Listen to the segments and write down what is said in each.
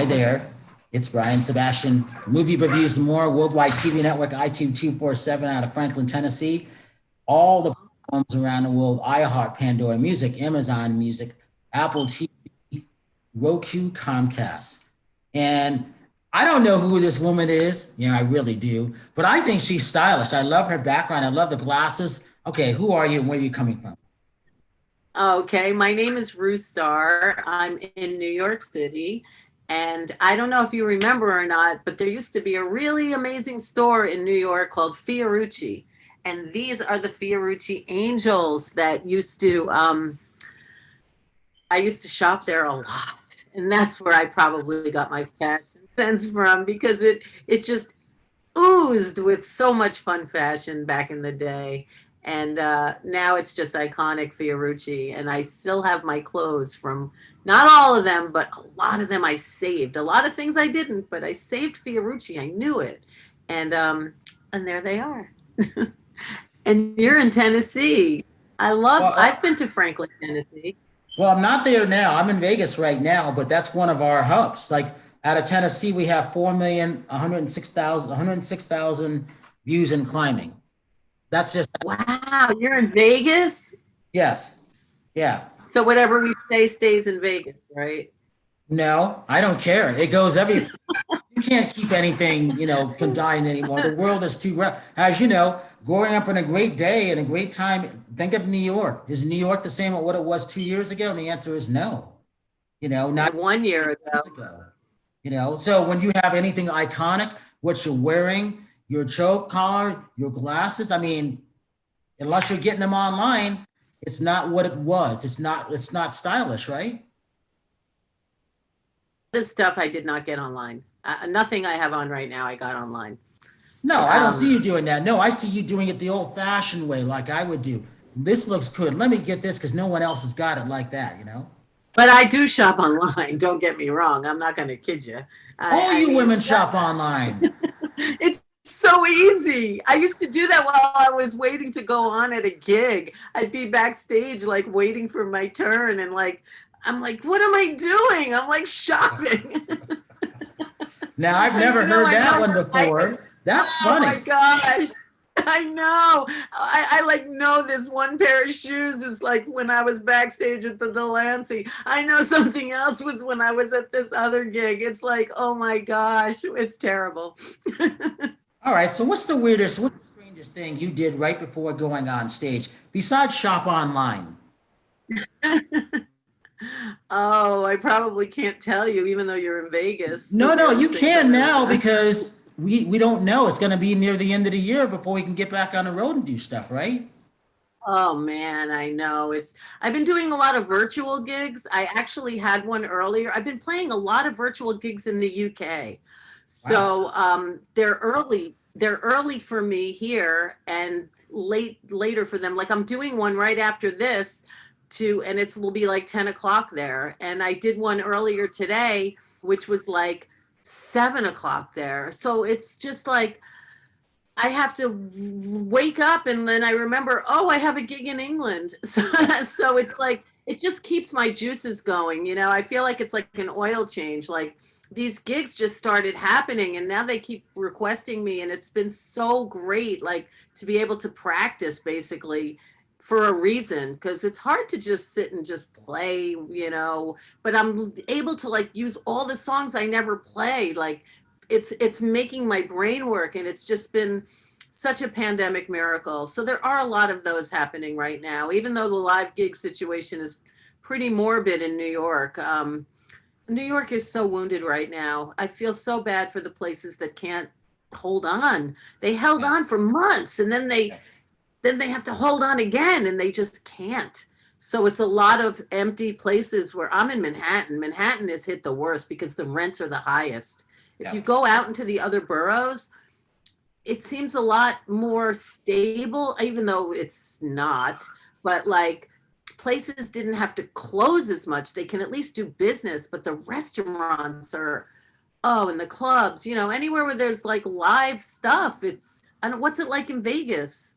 Hi there. It's Brian Sebastian, Movie Reviews and More, Worldwide TV Network, iTunes 247 out of Franklin, Tennessee. All the platforms around the world, iHeart, Pandora Music, Amazon Music, Apple TV, Roku, Comcast. And I don't know who this woman is. Yeah, I really do. But I think she's stylish. I love her background. I love the glasses. Okay, who are you and where are you coming from? Okay, my name is Rew Starr. I'm in New York City. And I don't know if you remember or not, but there used to be a really amazing store in New York called Fiorucci. And these are the Fiorucci angels that I used to shop there a lot. And that's where I probably got my fashion sense from because it just oozed with so much fun fashion back in the day. And now it's just iconic Fiorucci. And I still have my clothes from not all of them, but a lot of them I saved. A lot of things I didn't, but I saved Fiorucci. I knew it. And there they are. And you're in Tennessee. I've been to Franklin, Tennessee. Well, I'm not there now. I'm in Vegas right now, but that's one of our hubs. Like out of Tennessee, we have 4,106,000 views and climbing. That's just Wow, you're in Vegas? yes. Yeah. So whatever we say stays in Vegas, right? No, I don't care. It goes every you can't keep anything, confined anymore. The world is too as you know, growing up in a great day and a great time, think of New York. Is New York the same as what it was 2 years ago? And the answer is no. Not 1 year ago. So when you have anything iconic, what you're wearing, your choke collar, your glasses, I mean, unless you're getting them online, it's not what it was. It's not stylish, right? This stuff I did not get online. Nothing I have on right now I got online. No, I don't see you doing that. No, I see you doing it the old-fashioned way, like I would do. This looks good. Let me get this because no one else has got it like that. But I do shop online. Don't get me wrong. I'm not going to kid you. All you women shop online. It's so easy. I used to do that while I was waiting to go on at a gig. I'd be backstage, like waiting for my turn, and I'm like, what am I doing? I'm like shopping. Now I've never heard that one before. That's funny. Oh my gosh. I know. I like know this one pair of shoes is like when I was backstage at the Delancey. I know something else was when I was at this other gig. It's like, oh my gosh, it's terrible. All right. So what's the strangest thing you did right before going on stage besides shop online? Oh, I probably can't tell you, even though you're in Vegas. No, you can now because we don't know. It's going to be near the end of the year before we can get back on the road and do stuff, right? Oh man, I know. I've been doing a lot of virtual gigs. I actually had one earlier. I've been playing a lot of virtual gigs in the UK. So they're early for me here and later for them. Like I'm doing one right after this and it will be like 10 o'clock there. And I did one earlier today, which was like 7 o'clock there. So it's just like, I have to wake up and then I remember, oh, I have a gig in England. So it's like, it just keeps my juices going. I feel like it's like an oil change. Like these gigs just started happening and now they keep requesting me. And it's been so great, like to be able to practice basically for a reason, because it's hard to just sit and just play, but I'm able to like use all the songs I never play. Like it's making my brain work, and it's just been such a pandemic miracle. So there are a lot of those happening right now, even though the live gig situation is pretty morbid in New York. New York is so wounded right now. I feel so bad for the places that can't hold on. They held on for months, and then they have to hold on again, and they just can't. So it's a lot of empty places where I'm in Manhattan. Manhattan is hit the worst because the rents are the highest. If you go out into the other boroughs, it seems a lot more stable, even though it's not. But like places didn't have to close as much. They can at least do business, but the restaurants and the clubs, anywhere where there's like live stuff. What's it like in Vegas?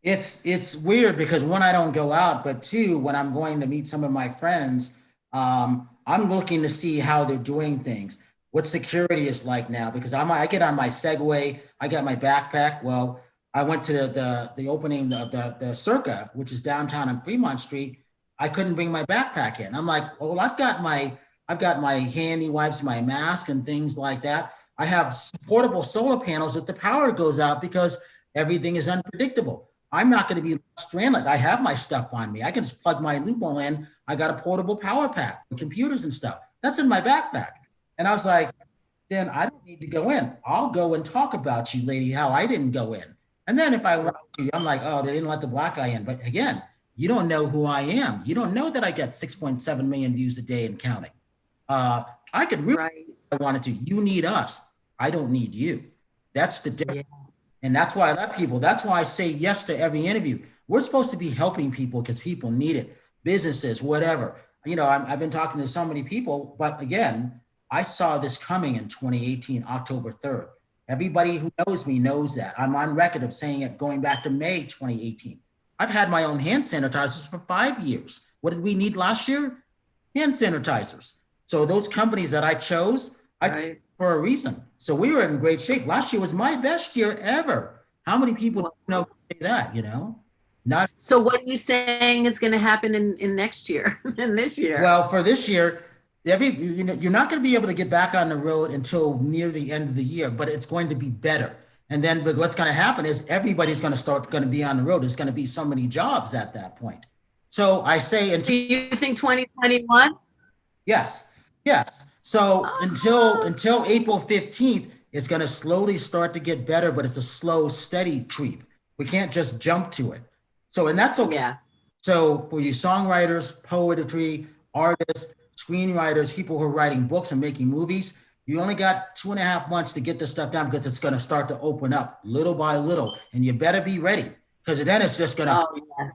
It's weird because one, I don't go out, but two, when I'm going to meet some of my friends, I'm looking to see how they're doing things, what security is like now, because I get on my Segway, I got my backpack. Well, I went to the opening of the Circa, which is downtown on Fremont Street. I couldn't bring my backpack in. I'm like, well, I've got my handy wipes, my mask, and things like that. I have portable solar panels if the power goes out because everything is unpredictable. I'm not going to be stranded. I have my stuff on me. I can just plug my loophole in. I got a portable power pack for computers and stuff. That's in my backpack. And I was like, then I don't need to go in. I'll go and talk about you, lady, how I didn't go in. And then if I want to, I'm like, oh, they didn't let the black guy in. But again, you don't know who I am. You don't know that I get 6.7 million views a day and counting. I could really, if I wanted to. You need us. I don't need you. That's the difference. Yeah. And that's why I let people, that's why I say yes to every interview. We're supposed to be helping people because people need it. Businesses, whatever. You know, I've been talking to so many people, but again, I saw this coming in 2018, October 3rd. Everybody who knows me knows that. I'm on record of saying it going back to May 2018. I've had my own hand sanitizers for 5 years. What did we need last year? Hand sanitizers. So those companies that I chose, for a reason. So we were in great shape. Last year was my best year ever. How many people know that, you know? Not. So what are you saying is going to happen in next year, in this year? Well, for this year, you're not going to be able to get back on the road until near the end of the year, but it's going to be better. And then what's going to happen is everybody's going to be on the road. There's going to be so many jobs at that point. So I say, do you think 2021? Yes. So until April 15th, it's going to slowly start to get better, but it's a slow, steady creep. We can't just jump to it. So, and that's okay. Yeah. So for you songwriters, poetry, artists, screenwriters, people who are writing books and making movies, you only got 2.5 months to get this stuff done because it's going to start to open up little by little, and you better be ready because then it's just going to. Oh, yeah.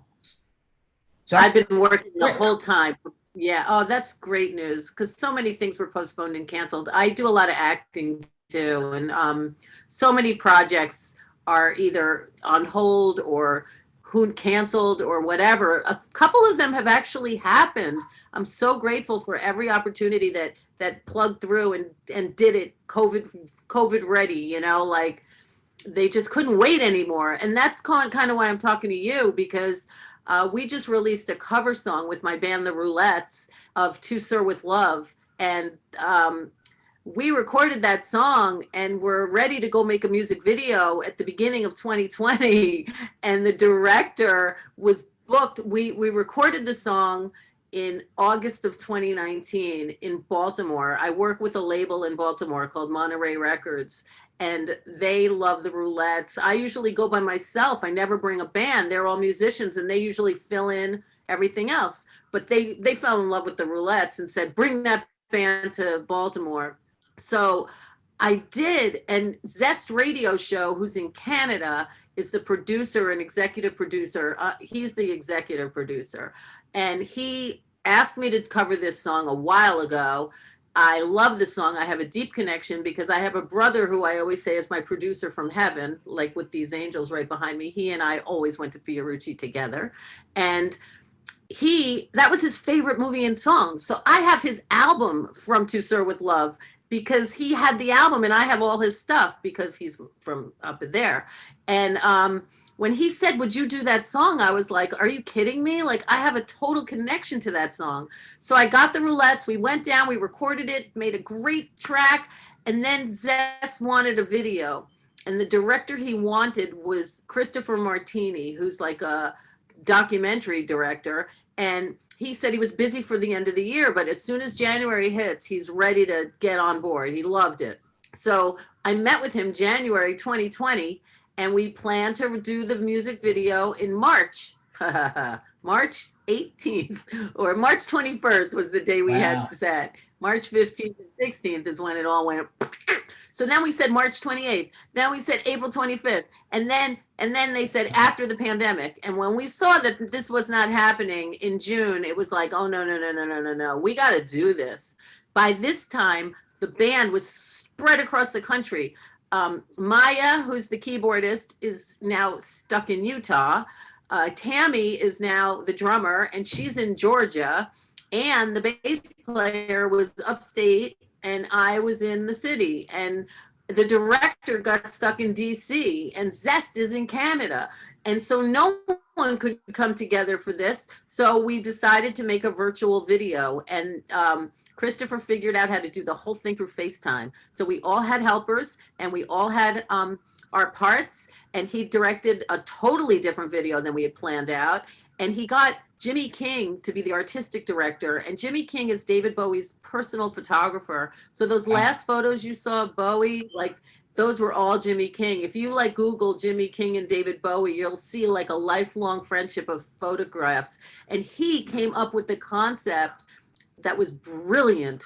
So I've been working the whole time. Yeah. Oh, that's great news because so many things were postponed and canceled. I do a lot of acting too, and so many projects are either on hold or who canceled or whatever. A couple of them have actually happened. I'm so grateful for every opportunity that plugged through and did it COVID ready, you know, like they just couldn't wait anymore. And that's kind of why I'm talking to you, because we just released a cover song with my band, the Roulettes, of To Sir With Love. And we recorded that song and we're ready to go make a music video at the beginning of 2020. And the director was booked. We recorded the song in August of 2019 in Baltimore. I work with a label in Baltimore called Monterey Records, and they love the Roulettes. I usually go by myself. I never bring a band. They're all musicians, and they usually fill in everything else. But they fell in love with the Roulettes and said, bring that band to Baltimore. So I did, and Zest Radio Show, who's in Canada, is the producer and executive producer. He's the executive producer. And he asked me to cover this song a while ago. I love the song. I have a deep connection because I have a brother who I always say is my producer from heaven, like with these angels right behind me. He and I always went to Fiorucci together. And that was his favorite movie and song. So I have his album From To Sir With Love because he had the album and I have all his stuff because he's from up there. And when he said, would you do that song? I was like, are you kidding me? Like, I have a total connection to that song. So I got the Roulettes, we went down, we recorded it, made a great track. And then Zest wanted a video. And the director he wanted was Christopher Martini, who's like a documentary director. And he said he was busy for the end of the year, but as soon as January hits, he's ready to get on board. He loved it. So I met with him January 2020, and we plan to do the music video in March. March 18th or March 21st was the day we had set. March 15th and 16th is when it all went. So then we said March 28th. Then we said April 25th. And then they said after the pandemic. And when we saw that this was not happening in June, it was like, oh, no. We got to do this. By this time, the band was spread across the country. Maya, who's the keyboardist, is now stuck in Utah. Tammy is now the drummer, and she's in Georgia. and the bass player was upstate and I was in the city, and the director got stuck in DC and Zest is in Canada. And so no one could come together for this. So we decided to make a virtual video, and Christopher figured out how to do the whole thing through FaceTime. So we all had helpers and we all had our parts, and he directed a totally different video than we had planned out. And he got Jimmy King to be the artistic director. And Jimmy King is David Bowie's personal photographer. So those last photos you saw of Bowie, like those were all Jimmy King. If you like Google Jimmy King and David Bowie, you'll see like a lifelong friendship of photographs. And he came up with the concept that was brilliant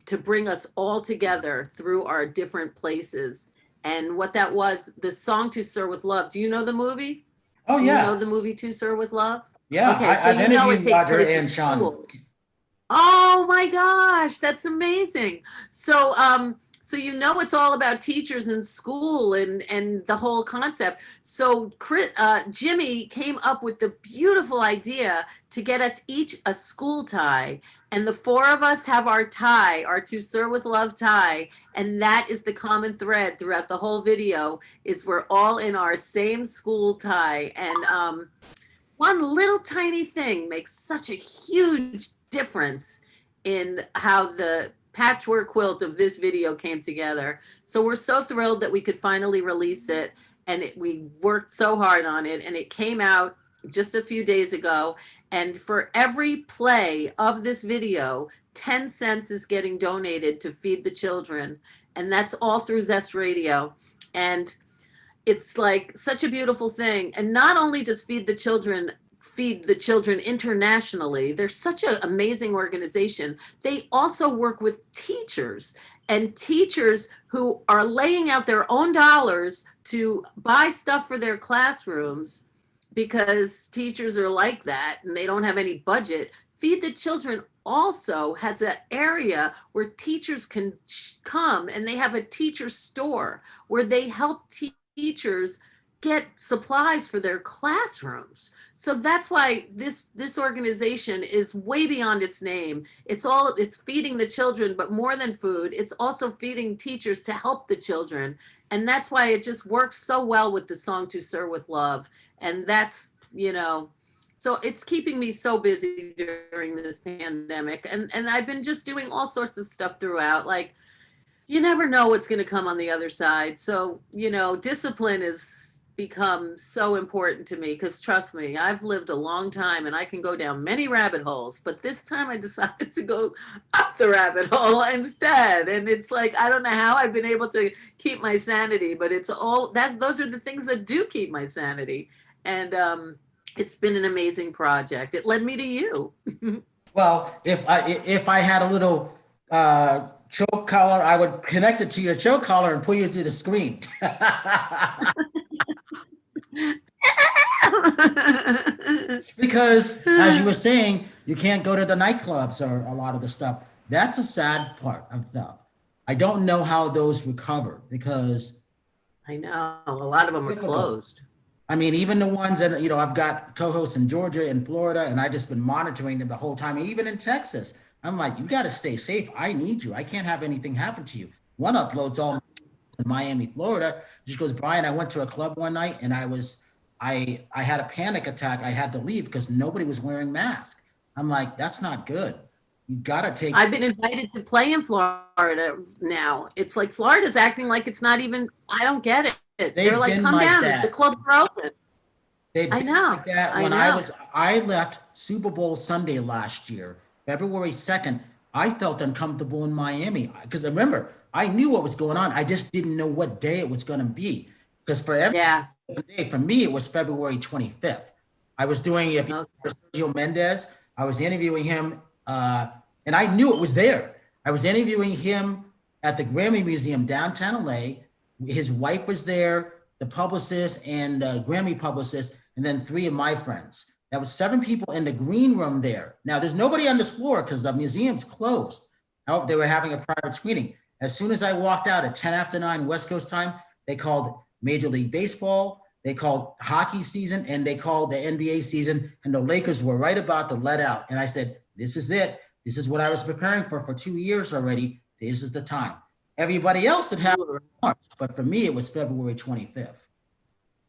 to bring us all together through our different places. And what that was, the song To Sir With Love. Do you know the movie? Oh, Do yeah. you know the movie To Sir With Love? Yeah, Okay, so I've you know it interviewed takes Roger place and in Sean. school. Oh my gosh, that's amazing. So so you know it's all about teachers in school and the whole concept. So Jimmy came up with the beautiful idea to get us each a school tie. And the four of us have our tie, our To Sir With Love tie. And that is the common thread throughout the whole video, is we're all in our same school tie. And one little tiny thing makes such a huge difference in how the patchwork quilt of this video came together. So we're so thrilled that we could finally release it, and we worked so hard on it, and it came out just a few days ago. And for every play of this video, 10 cents is getting donated to feed the children, and that's all through Zest Radio. And it's like such a beautiful thing. And not only does feed the children internationally, they're such an amazing organization. They also work with teachers, and teachers who are laying out their own dollars to buy stuff for their classrooms, because teachers are like that and they don't have any budget. Feed the Children also has an area where teachers can come, and they have a teacher store where they help teachers get supplies for their classrooms. So that's why this organization is way beyond its name. It's feeding the children, but more than food, it's also feeding teachers to help the children. And that's why it just works so well with the song To Sir With Love. And that's, so it's keeping me so busy during this pandemic. And I've been just doing all sorts of stuff throughout. Like, you never know what's going to come on the other side. So, discipline has become so important to me, because trust me, I've lived a long time and I can go down many rabbit holes, but this time I decided to go up the rabbit hole instead. And it's like, I don't know how I've been able to keep my sanity, but those are the things that do keep my sanity. And it's been an amazing project. It led me to you. Well, if I had a little choke collar, I would connect it to your choke collar and pull you through the screen. Because, as you were saying, you can't go to the nightclubs or a lot of the stuff. That's a sad part of stuff. I don't know how those recover, because I know a lot of them are closed. I mean, even the ones that, I've got co-hosts in Georgia and Florida, and I just been monitoring them the whole time. Even in Texas, I'm like, you got to stay safe. I need you. I can't have anything happen to you. One uploads all in Miami, Florida. She goes, Brian, I went to a club one night and I had a panic attack. I had to leave because nobody was wearing masks. I'm like, that's not good. You got to take. I've been invited to play in Florida now. It's like Florida's acting like it's not even, I don't get it. They're like, come down, the clubs are open. I know. Like that. When I left Super Bowl Sunday last year, February 2nd, I felt uncomfortable in Miami, because remember, I knew what was going on. I just didn't know what day it was going to be, because for every day, for me, it was February 25th. I was doing Sergio Mendes. I was interviewing him, and I knew it was there. I was interviewing him at the Grammy Museum downtown LA. His wife was there, the publicist and Grammy publicist, and then 3 of my friends. That was 7 people in the green room there. Now, there's nobody on this floor because the museum's closed. However, they were having a private screening. As soon as I walked out at 10 after 9 West Coast time, they called Major League Baseball, they called hockey season, and they called the NBA season, and the Lakers were right about to let out. And I said, this is it. This is what I was preparing for 2 years already. This is the time. Everybody else had happened in March, but for me, it was February 25th.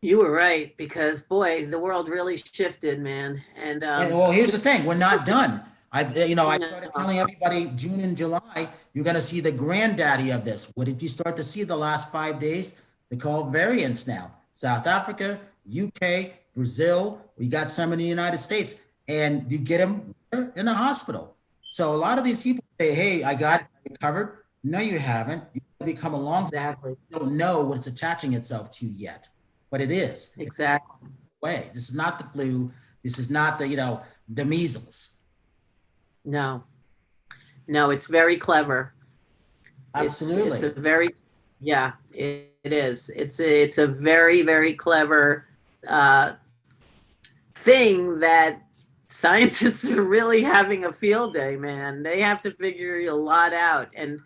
You were right, because boy, the world really shifted, man. And Well, here's the thing: we're not done. I no, started telling everybody June and July, you're going to see the granddaddy of this. What did you start to see the last 5 days? They're called variants now. South Africa, UK, Brazil. We got some in the United States, and you get them in the hospital. So a lot of these people say, "Hey, I got recovered." No, you haven't. You become a long. exactly. You don't know what it's attaching itself to yet, but it is. Exactly. Way. This is not the flu. This is not the measles. No, no, it's very clever. Absolutely. It's a very, yeah, it is. It's a very, very clever thing that scientists are really having a field day, man. They have to figure a lot out. And,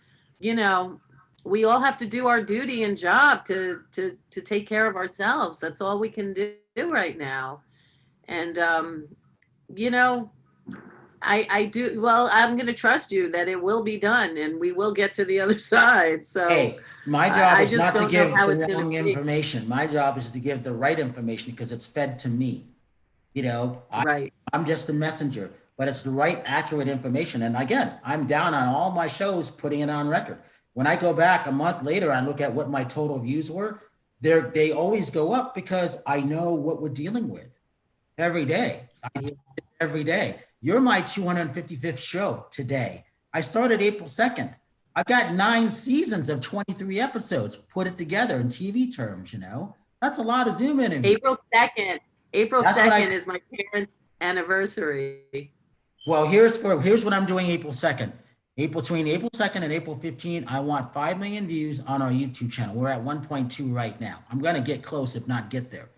we all have to do our duty and job to take care of ourselves. That's all we can do right now. And, I do. Well, I'm going to trust you that it will be done and we will get to the other side. So Hey, my job is not to give the wrong be. information. My job is to give the right information because it's fed to me. Right. I'm just a messenger, but it's the right, accurate information. And again, I'm down on all my shows, putting it on record. When I go back a month later and look at what my total views were, they always go up because I know what we're dealing with every day. Every day. You're my 255th show today. I started April 2nd. I've got 9 seasons of 23 episodes. Put it together in TV terms, That's a lot of Zoom interviews. April 2nd. April 2nd is my parents' anniversary. Well, here's what I'm doing April 2nd. Between April 2nd and April 15th, I want 5 million views on our YouTube channel. We're at 1.2 right now. I'm going to get close, if not get there.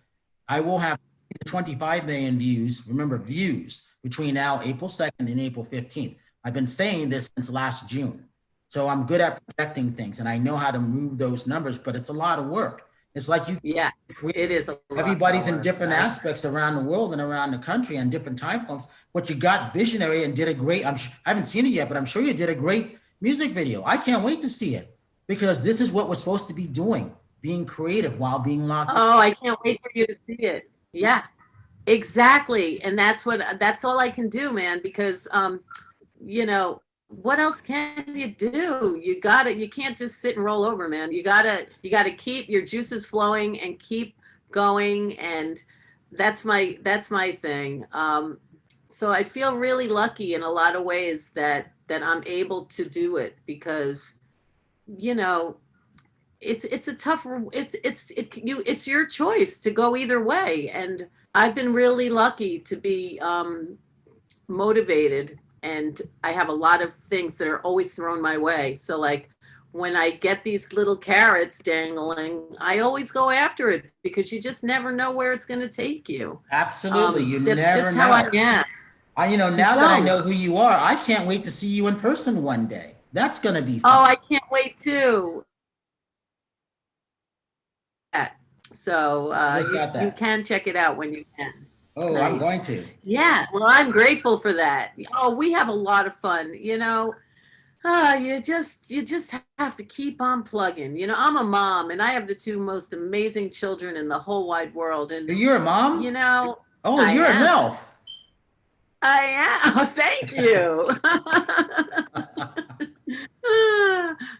I will have 25 million views. Remember, views between now, April 2nd and April 15th. I've been saying this since last June. So I'm good at projecting things and I know how to move those numbers, but it's a lot of work. It's like yeah, it is. Everybody's in different aspects around the world and around the country on different time zones. But you got visionary and did a great, I haven't seen it yet, but I'm sure you did a great music video. I can't wait to see it because this is what we're supposed to be doing, being creative while being locked. Oh, I can't wait for you to see it. Yeah, exactly. And that's all I can do, man, because, what else can you do? You can't just sit and roll over, man. You gotta keep your juices flowing and keep going. And that's my thing. So I feel really lucky in a lot of ways that I'm able to do it because, it's a tough, it's your choice to go either way. And I've been really lucky to be, motivated. And I have a lot of things that are always thrown my way. So like when I get these little carrots dangling, I always go after it because you just never know where it's going to take you. Absolutely. You that's never just know. How I am. Now that I know who you are, I can't wait to see you in person one day. That's going to be fun. Oh, I can't wait too. So you can check it out when you can. Oh, nice. I'm going to. Yeah, well, I'm grateful for that. Oh, we have a lot of fun. You just have to keep on plugging. I'm a mom, and I have the 2 most amazing children in the whole wide world. And you're a mom? Oh, you're a MILF. I am. Oh, thank you.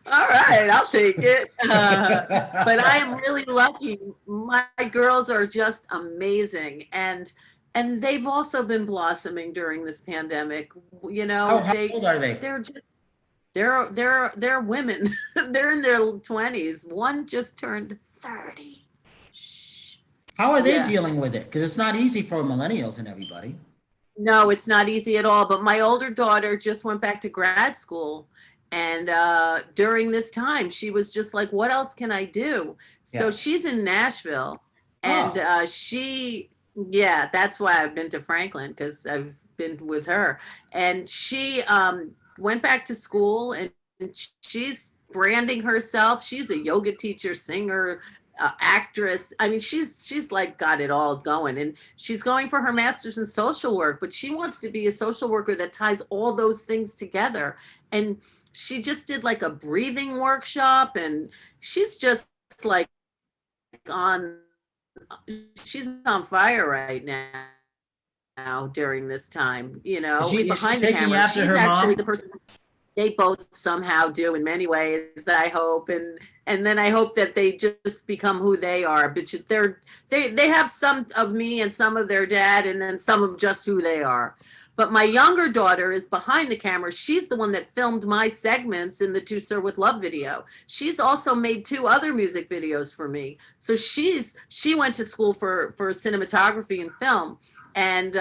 All right, I'll take it. But I am really lucky. My girls are just amazing, and they've also been blossoming during this pandemic. How old are they? They're women. They're in their 20s. One just turned 30. How are they dealing with it? Because it's not easy for millennials and everybody. No, it's not easy at all. But my older daughter just went back to grad school. And during this time, she was just like, what else can I do? So she's in Nashville. And that's why I've been to Franklin, because I've been with her. And she went back to school and she's branding herself. She's a yoga teacher, singer, actress. I mean, she's like got it all going, and she's going for her master's in social work, but she wants to be a social worker that ties all those things together. And she just did like a breathing workshop, and she's just like on she's on fire right now during this time, Is she behind the taking camera. after She's her actually mom? the person they both somehow do in many ways, I hope. And then I hope that they just become who they are. But they have some of me and some of their dad, and then some of just who they are. But my younger daughter is behind the camera. She's the one that filmed my segments in the To Sir with Love video. She's also made 2 other music videos for me. So she went to school for cinematography and film. And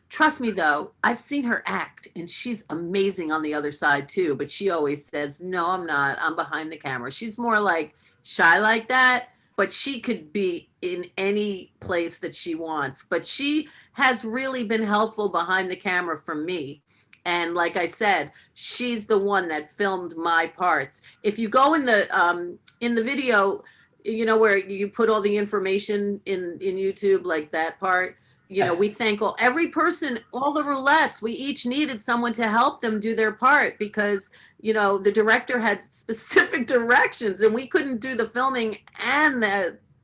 trust me, though, I've seen her act, and she's amazing on the other side, too. But she always says, no, I'm not. I'm behind the camera. She's more like shy like that, but she could be in any place that she wants. But she has really been helpful behind the camera for me. And like I said, she's the one that filmed my parts. If you go in the video, where you put all the information in YouTube, like that part, we thank every person, all the roulettes. We each needed someone to help them do their part because, the director had specific directions, and we couldn't do the filming and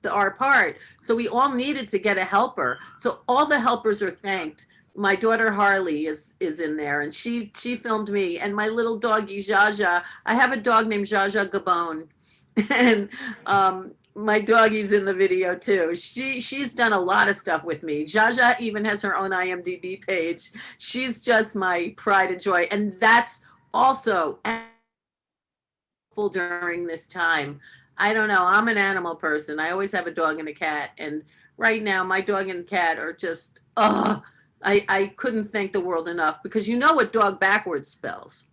our part. So we all needed to get a helper. So all the helpers are thanked. My daughter Harley is in there, and she filmed me, and my little doggy Jaja. I have a dog named Jaja Gabon, and my doggie's in the video too. She's done a lot of stuff with me. Jaja even has her own IMDb page. She's just my pride and joy, and that's also during this time. I don't know. I'm an animal person. I always have a dog and a cat, and right now my dog and cat are just I couldn't thank the world enough, because you know what dog backwards spells.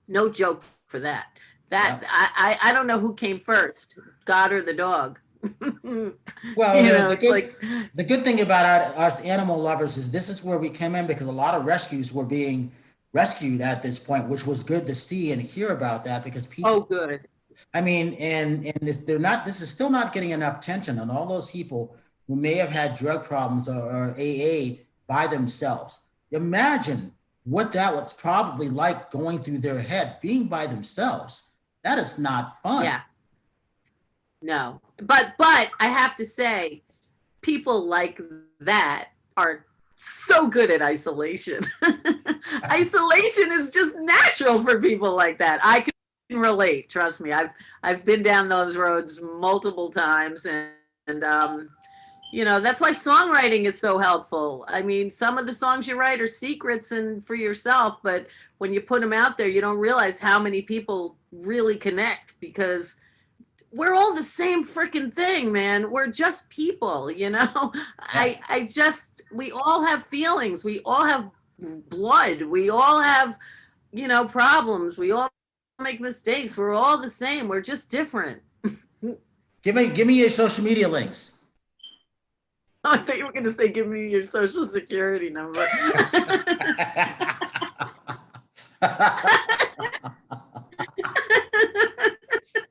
No joke for that. That I don't know who came first, God or the dog. Well, the good thing about us animal lovers is this is where we come in, because a lot of rescues were being rescued at this point, which was good to see and hear about that, because people. Oh, good. I mean, and this is still not getting enough attention on all those people who may have had drug problems or AA by themselves. Imagine what that was probably like going through their head, being by themselves. That is not fun. Yeah. No, but I have to say, people like that are so good at isolation. Isolation is just natural for people like that. I can relate. Trust me. I've been down those roads multiple times, and that's why songwriting is so helpful. I mean, some of the songs you write are secrets and for yourself, but when you put them out there, you don't realize how many people really connect, because we're all the same freaking thing, man. We're just people, Yeah. We all have feelings. We all have blood. We all have, problems. We all make mistakes. We're all the same. We're just different. Give me your social media links. I thought you were going to say, give me your social security number.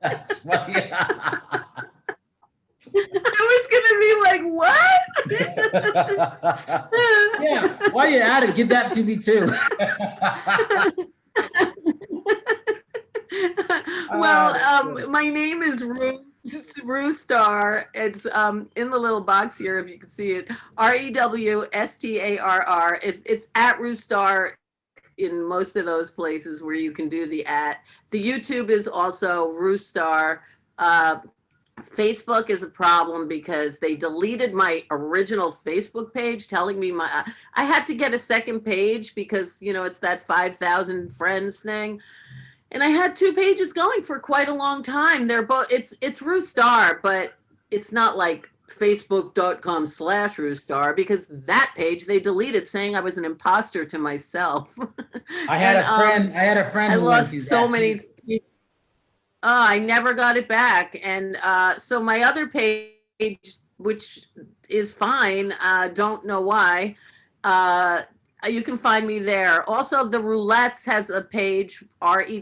That's funny. I was gonna be like, what? Yeah, while you're at it, give that to me too. Well, my name is Rew Starr. It's in the little box here, if you can see it. Rewstarr. It's at Rew Starr in most of those places where you can do the at. The YouTube is also Rew Starr. Facebook is a problem because they deleted my original Facebook page, telling me I had to get a second page because it's that 5,000 friends thing, and I had 2 pages going for quite a long time. They're both it's Rew Starr, but it's not like facebook.com/Rewstar, because that page they deleted, saying I was an imposter to myself. I had a friend. I who lost so too. many. I never got it back, and so my other page, which is fine, don't know why. You can find me there. Also, the Roulettes has a page, Rewlettes,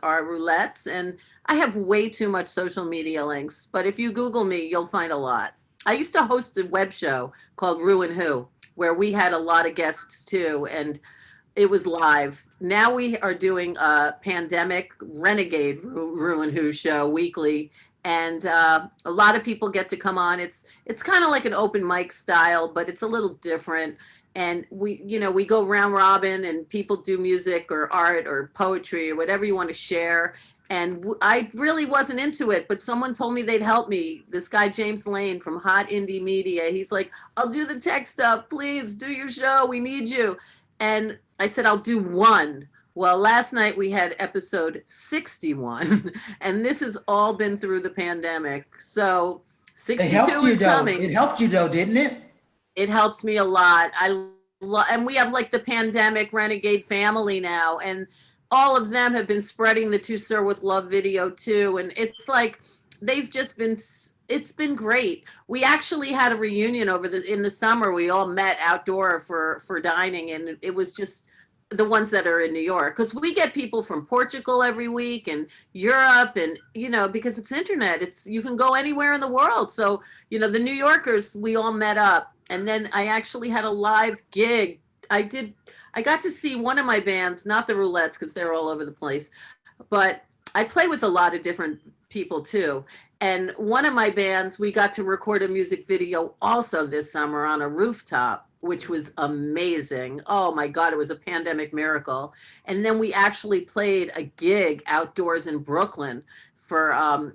our Roulettes, and I have way too much social media links. But if you Google me, you'll find a lot. I used to host a web show called Rew and Who, where we had a lot of guests too, and it was live. Now we are doing a pandemic renegade Rew and Who show weekly, and a lot of people get to come on. It's kind of like an open mic style, but it's a little different. And we go round robin, and people do music or art or poetry or whatever you want to share. And I really wasn't into it, but someone told me they'd help me. This guy, James Lane from Hot Indie Media, he's like, I'll do the tech stuff. Please do your show. We need you. And I said, I'll do one. Well, last night we had episode 61, and this has all been through the pandemic. So 62 is coming. It helped you though, didn't it? It helps me a lot. And we have like the pandemic renegade family now, and all of them have been spreading the To Sir With Love video too. And it's like, they've just been, it's been great. We actually had a reunion in the summer. We all met outdoor for dining, and it was just the ones that are in New York, because we get people from Portugal every week and Europe, and because it's internet, you can go anywhere in the world. So the New Yorkers, we all met up, and then I actually had a live gig. I got to see one of my bands, not the Roulettes because they're all over the place, but I play with a lot of different people too. And one of my bands, we got to record a music video also this summer on a rooftop, which was amazing. Oh my God, it was a pandemic miracle. And then we actually played a gig outdoors in Brooklyn for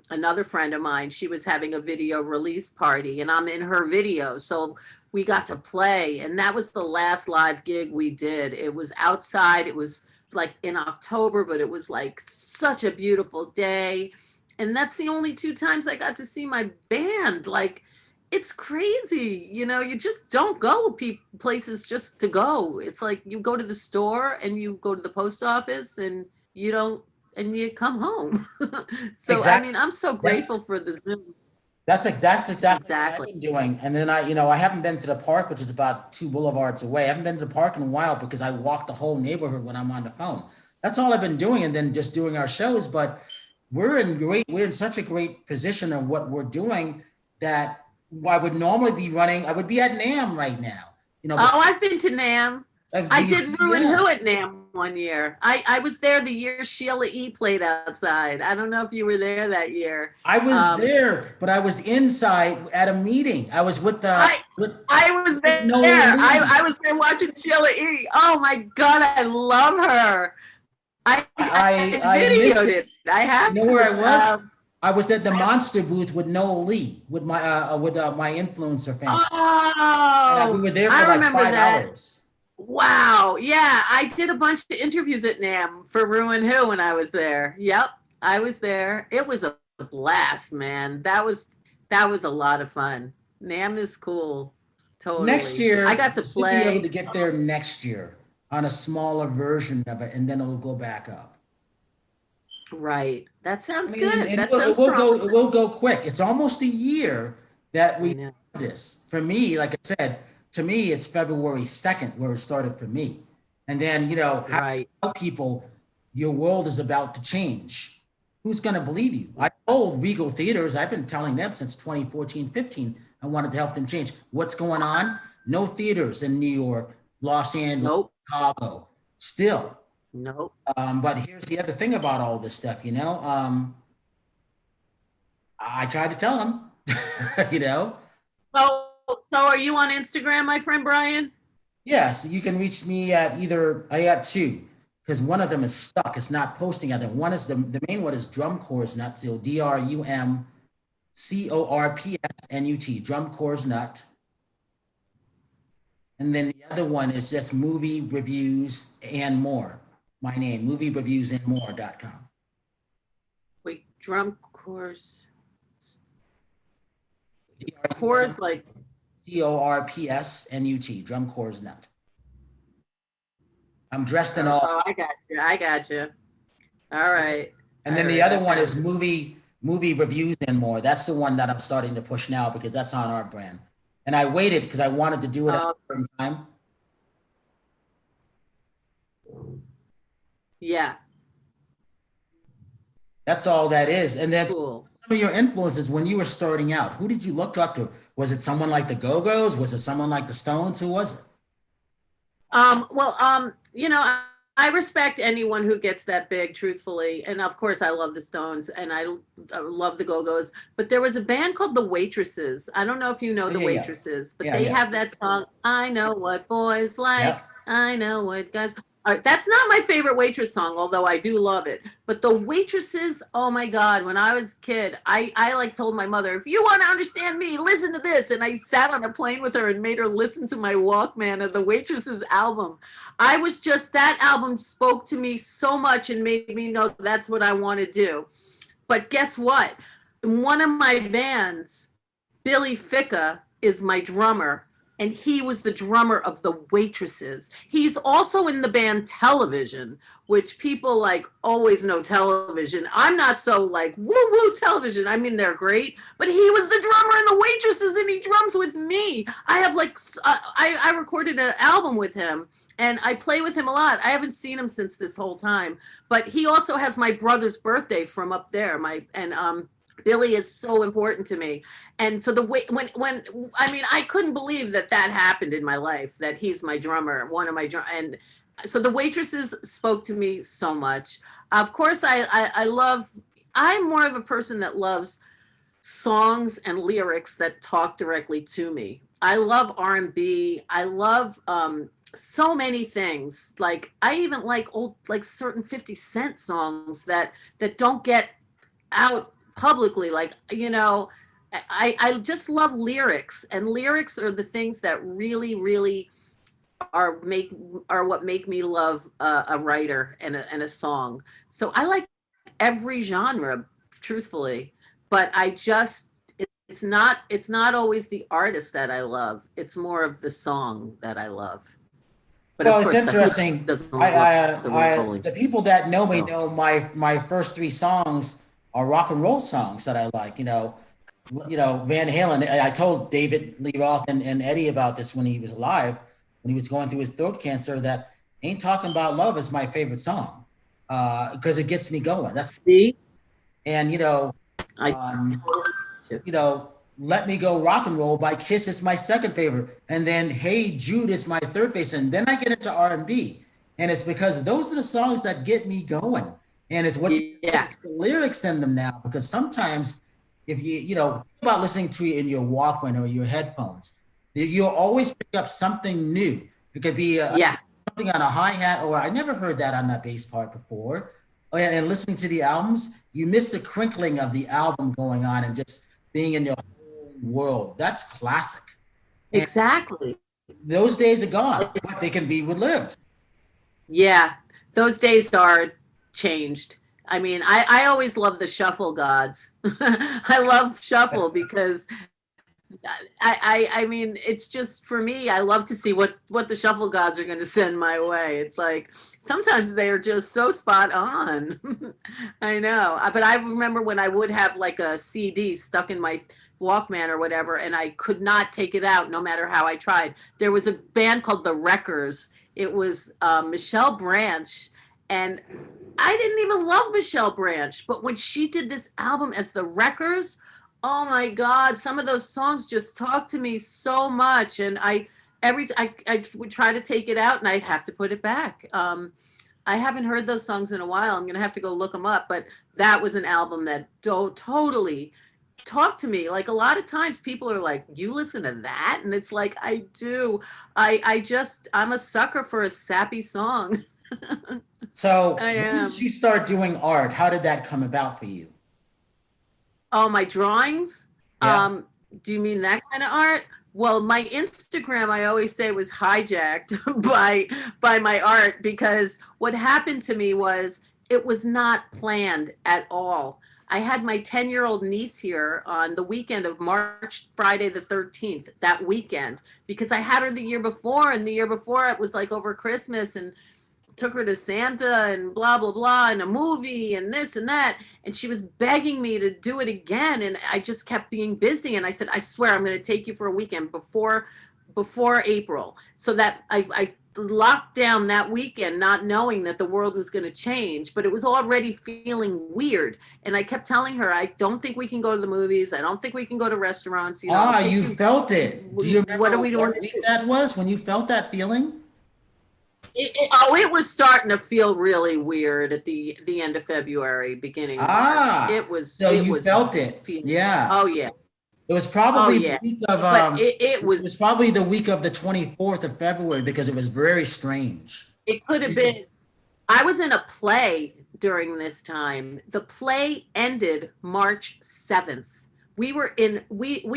another friend of mine. She was having a video release party, and I'm in her video. So we got to play, and that was the last live gig we did. It was outside. It was like in October, but it was like such a beautiful day. And that's the only 2 times I got to see my band. Like, it's crazy. You just don't go places just to go. It's like you go to the store and you go to the post office, and you come home. So, exactly. I mean, I'm so grateful for the Zoom. That's exactly what I've been doing. And then I haven't been to the park, which is about 2 boulevards away. I haven't been to the park in a while because I walk the whole neighborhood when I'm on the phone. That's all I've been doing, and then just doing our shows. But we're in such a great position of what we're doing that I would normally be running. I would be at NAMM right now. I've been to NAMM. I did Rew and Who at NAMM one year. I was there the year Sheila E. played outside. I don't know if you were there that year. I was there, but I was inside at a meeting. I was with the. I was there. I was there watching Sheila E. Oh my God, I love her. I videoed it. I have. You know where I was? I was at the Monster booth with Noel Lee, with my influencer family. Oh, we were there for like 5 hours. Wow. Yeah, I did a bunch of interviews at NAMM for Rew and Who when I was there. Yep, I was there. It was a blast, man. That was a lot of fun. NAMM is cool. Totally. Next year, I got to play. Be able to get there next year on a smaller version of it, and then it'll go back up. Right. That sounds good. It will go quick. It's almost a year that we do this. For me, like I said, to me, it's February 2nd where it started for me. And then, how tell people your world is about to change. Who's going to believe you? I told Regal Theaters, I've been telling them since 2014, 15, I wanted to help them change. What's going on? No theaters in New York, Los Angeles, Chicago, still. Nope. But here's the other thing about all this stuff, I tried to tell them, So are you on Instagram, my friend Brian? Yes, you can reach me at I got 2, because one of them is stuck. It's not posting at them. One is the main one is Drum Corps Nut, so DRUMCORPSNUT, Drum Corps Nut. And then the other one is just Movie Reviews and More. My name, moviereviewsnmore.com. Wait, Drum Corps. Corps like CORPSNUT, Drum Corps Nut. I'm dressed in all. Oh, I got you. All right. And then the other one is movie Reviews and More. That's the one that I'm starting to push now because that's on our brand. and I waited because I wanted to do it at a certain time. Yeah. That's all that is. And that's Cool. some of your influences when you were starting out. Who did you look up to? Was it someone like the Go-Go's? Was it someone like the Stones? Who was it? Well, I respect anyone who gets that big, truthfully. And of course, I love the Stones and I love the Go-Go's. But there was a band called the Waitresses. I don't know if you know Oh, the yeah, yeah. Waitresses, but Yeah, they yeah. have that song, I Know What Boys Like, Yep. I Know What Guys. All right, that's not my favorite Waitress song, although I do love it. But the Waitresses, oh my God, when I was a kid, I like told my mother, if you want to understand me, listen to this. And I sat on a plane with her and made her listen to my Walkman of the Waitresses album. I was just, that album spoke to me so much and made me know that's what I want to do. But guess what? In one of my bands, Billy Ficca is my drummer, and he was the drummer of the Waitresses. He's also in the band Television, which people like always know Television. I'm not so like woo woo Television. I mean, they're great, but he was the drummer in the Waitresses, and he drums with me. I have like I recorded an album with him. And I play with him a lot. I haven't seen him since this whole time, but he also has my brother's birthday from up there. Billy is so important to me. And so the way when I mean, I couldn't believe that happened in my life, that he's my drummer, one of my and so the Waitresses spoke to me so much. Of course, I love, I'm more of a person that loves songs and lyrics that talk directly to me. I love R&B. I love so many things. Like I even like old, like certain 50 Cent songs that don't get out publicly. Like, I just love lyrics, and lyrics are the things that really, really are what make me love a writer and a song. So I like every genre, truthfully, but it's not always the artist that I love. It's more of the song that I love. But of Well, it's course, who interesting. doesn't love the Rolling The people that know me Stones? know my first three songs are rock and roll songs that I like. Van Halen. I told David Lee Roth and Eddie about this when he was alive, when he was going through his throat cancer. That "Ain't Talking About Love" is my favorite song because it gets me going. That's See, and I um, "Let Me Go Rock and Roll" by Kiss is my second favorite, and then "Hey Jude" is my third favorite, and then I get into R&B, and it's because those are the songs that get me going, and it's what you said, yeah, it's the lyrics in them now. Because sometimes, if think about listening to it in your Walkman or your headphones, you'll always pick up something new. It could be yeah. something on a hi-hat, or I never heard that on that bass part before. And listening to the albums, you miss the crinkling of the album going on and just being in your world. That's classic. And Exactly. those days are gone, but they can be relived. Yeah, those days are changed. I mean, I always love the shuffle gods. I love shuffle because I mean, it's just for me. I love to see what the shuffle gods are going to send my way. It's like sometimes they are just so spot on. I know, but I remember when I would have like a CD stuck in my Walkman or whatever, and I could not take it out no matter how I tried. There was a band called the Wreckers. It was Michelle Branch, and I didn't even love Michelle Branch, but when she did this album as the Wreckers, oh my God, some of those songs just talk to me so much. And I would try to take it out and I'd have to put it back. I haven't heard those songs in a while. I'm going to have to go look them up. But that was an album that totally talked to me. Like a lot of times people are like, you listen to that? And it's like, I do. I'm a sucker for a sappy song. So I when did am. you start doing art? How did that come about for you? Oh, my drawings? Yeah. Do you mean that kind of art? Well, my Instagram, I always say, was hijacked by my art, because what happened to me was it was not planned at all. I had my 10-year-old niece here on the weekend of March, Friday the 13th, that weekend, because I had her the year before, and the year before it was like over Christmas, and took her to Santa and blah, blah, blah, and a movie and this and that. And she was begging me to do it again. And I just kept being busy. And I said, I swear, I'm going to take you for a weekend before April. So that I locked down that weekend, not knowing that the world was going to change, but it was already feeling weird. And I kept telling her, I don't think we can go to the movies. I don't think we can go to restaurants. You felt it. Do you remember what are we doing? what week that was when you felt that feeling? It was starting to feel really weird at the end of February, beginning of March. It was. So you felt it. Yeah. Oh yeah. It was probably the week of it was probably the week of the 24th of February because it was very strange. It could have been. I was in a play during this time. The play ended March 7th. We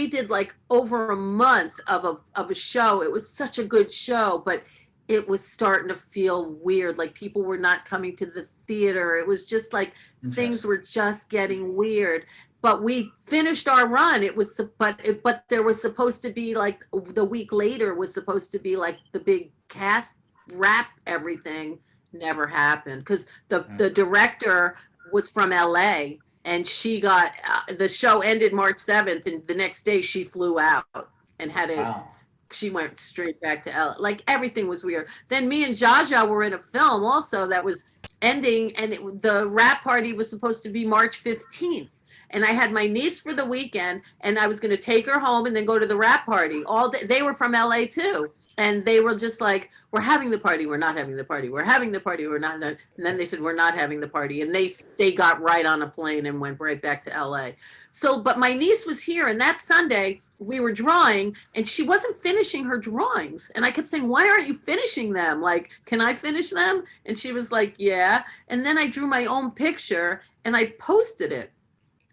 did like over a month of a show. It was such a good show, but it was starting to feel weird. Like people were not coming to the theater. It was just like things were just getting weird. But we finished our run. It was, but there was supposed to be like the week later was supposed to be like the big cast wrap everything. Never happened because the director was from LA and she got the show ended March 7th and the next day she flew out and had it. Wow. She went straight back to LA. Like everything was weird. Then me and Jaja were in a film also that was ending and the wrap party was supposed to be March 15th. And I had my niece for the weekend and I was going to take her home and then go to the wrap party all day. They were from LA too. And they were just like, we're having the party. We're not having the party. We're having the party. We're not. And then they said, we're not having the party. And they got right on a plane and went right back to LA. So, but my niece was here. And that Sunday we were drawing and she wasn't finishing her drawings. And I kept saying, why aren't you finishing them? Like, can I finish them? And she was like, yeah. And then I drew my own picture and I posted it.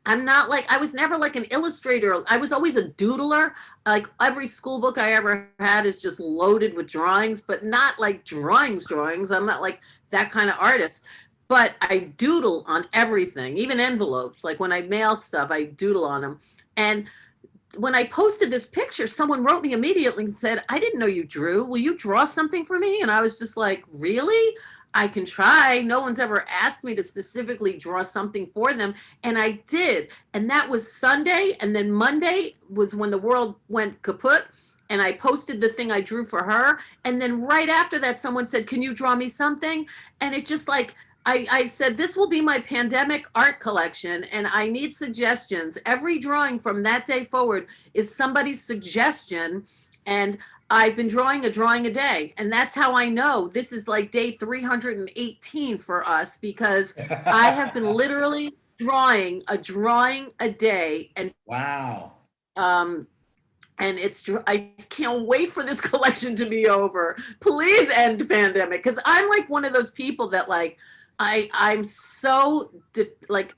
I was never like an illustrator. I was always a doodler. Like every school book I ever had is just loaded with drawings, but not like drawings. I'm not like that kind of artist, but I doodle on everything, even envelopes. Like when I mail stuff, I doodle on them. And when I posted this picture, someone wrote me immediately and said, I didn't know you drew. Will you draw something for me? And I was just like, really? I can try. No one's ever asked me to specifically draw something for them. And I did. And that was Sunday. And then Monday was when the world went kaput. And I posted the thing I drew for her. And then right after that, someone said, can you draw me something? And it just like, I said, this will be my pandemic art collection. And I need suggestions. Every drawing from that day forward is somebody's suggestion. And I've been drawing a day. And that's how I know this is like day 318 for us because I have been literally drawing a day. And wow. And I can't wait for this collection to be over. Please end the pandemic. Cause I'm like one of those people that like, I'm so like,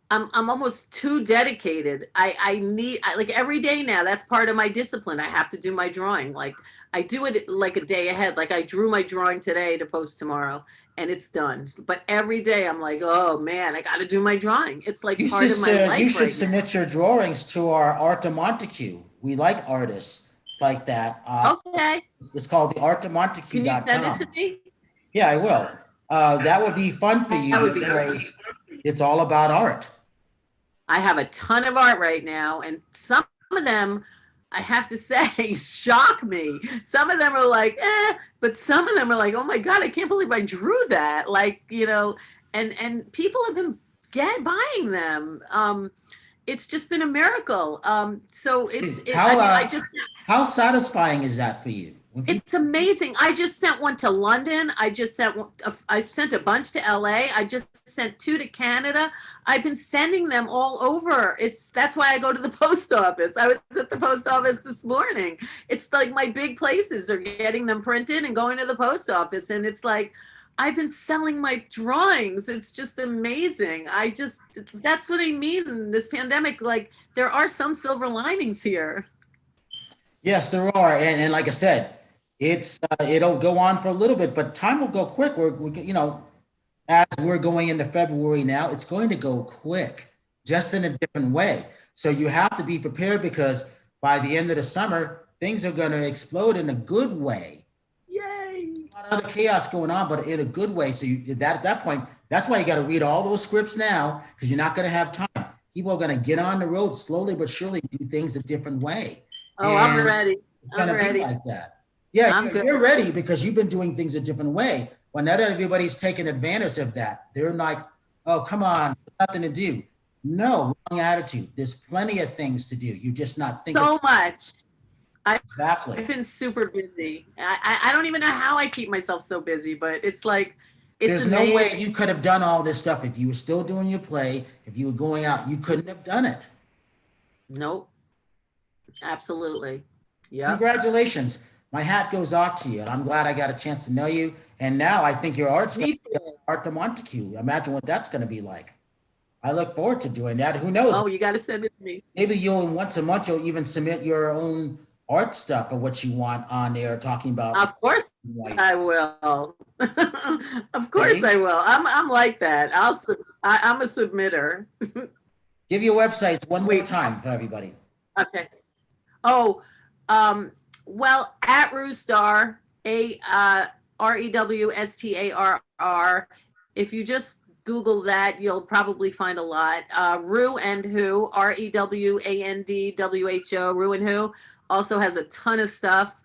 I'm almost too dedicated. I need like every day now. That's part of my discipline. I have to do my drawing. Like I do it like a day ahead. Like I drew my drawing today to post tomorrow, and it's done. But every day I'm like, oh man, I got to do my drawing. It's like part of my life. You should submit your drawings to our Art de Montague. We like artists like that. Okay. It's called the artdemontague.com. Can you send it to me? Yeah, I will. That would be fun for you because it's all about art. I have a ton of art right now, and some of them, I have to say, shock me. Some of them are like, but some of them are like, oh my God, I can't believe I drew that. Like, and people have been buying them. It's just been a miracle. So how satisfying is that for you? It's amazing. I just sent one to London. I sent a bunch to LA. I just sent 2 to Canada. I've been sending them all over. That's why I go to the post office. I was at the post office this morning. It's like my big places are getting them printed and going to the post office. And it's like, I've been selling my drawings. It's just amazing. That's what I mean. This pandemic, like there are some silver linings here. Yes, there are. And like I said, it'll go on for a little bit, but time will go quick. We're as we're going into February now, it's going to go quick, just in a different way. So you have to be prepared because by the end of the summer, things are going to explode in a good way. Yay! a lot of other chaos going on, but in a good way. So at that point, that's why you got to read all those scripts now, because you're not going to have time. People are going to get on the road slowly but surely, do things a different way. Oh, I'm ready. It's I'm going to be ready. like that. Yeah, I'm good. you're ready because you've been doing things a different way. Well, not everybody's taking advantage of that. They're like, oh, come on, nothing to do. No, wrong attitude. There's plenty of things to do. You're just not thinking. So much. Exactly. I've been super busy. I don't even know how I keep myself so busy, but it's like, it's There's amazing. no way you could have done all this stuff if you were still doing your play, if you were going out. You couldn't have done it. Nope. Absolutely. Yeah. Congratulations. My hat goes off to you, and I'm glad I got a chance to know you. And now I think your art's going to be Art de Montague. Imagine what that's going to be like. I look forward to doing that. Who knows? Oh, you got to send it to me. Maybe you'll once a month you'll even submit your own art stuff or what you want on there, talking about. Of course I will. Of course I will. I'm like that. I'm a submitter. Give your websites one more time for everybody. Okay. Oh, well, at Rew Starr, Rewstarr. If you just Google that, you'll probably find a lot. Rew and Who, REWANDWHO, Rew and Who, also has a ton of stuff.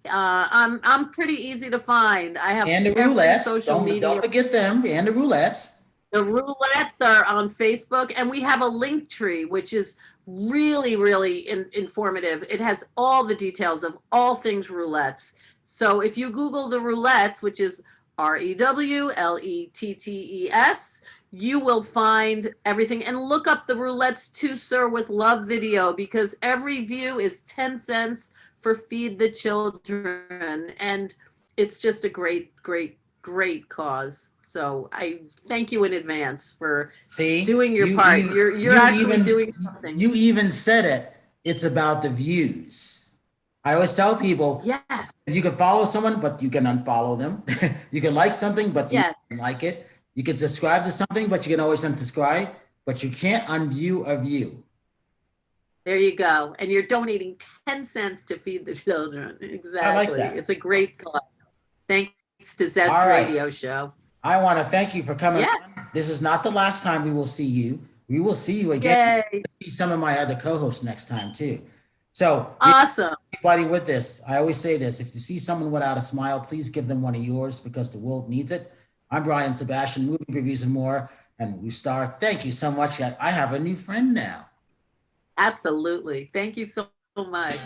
I'm pretty easy to find. I have and the roulettes. Don't forget them. And the roulettes. The roulettes are on Facebook, and we have a link tree, which is really, really informative. It has all the details of all things roulettes. So if you Google the roulettes, which is REWLETTES, you will find everything. And look up the Roulettes to Sir with Love video, because every view is 10 cents for Feed the Children. And it's just a great, great, great cause. So I thank you in advance for doing your part. You're actually doing something. You even said it. It's about the views. I always tell people, yes, you can follow someone, but you can unfollow them. You can like something, but you can like it. You can subscribe to something, but you can always unsubscribe, but you can't unview a view. There you go. And you're donating 10 cents to Feed the Children. Exactly. I like that. It's a great cause. Thanks to Zest Radio Show. I want to thank you for coming on. This is not the last time we will see you. We will see you again. Yay. See some of my other co-hosts next time too. So awesome. Everybody with this, I always say this, if you see someone without a smile, please give them one of yours because the world needs it. I'm Brian Sebastian, Movie Reviews and More, and Rew Starr. Thank you so much. I have a new friend now. Absolutely. Thank you so much.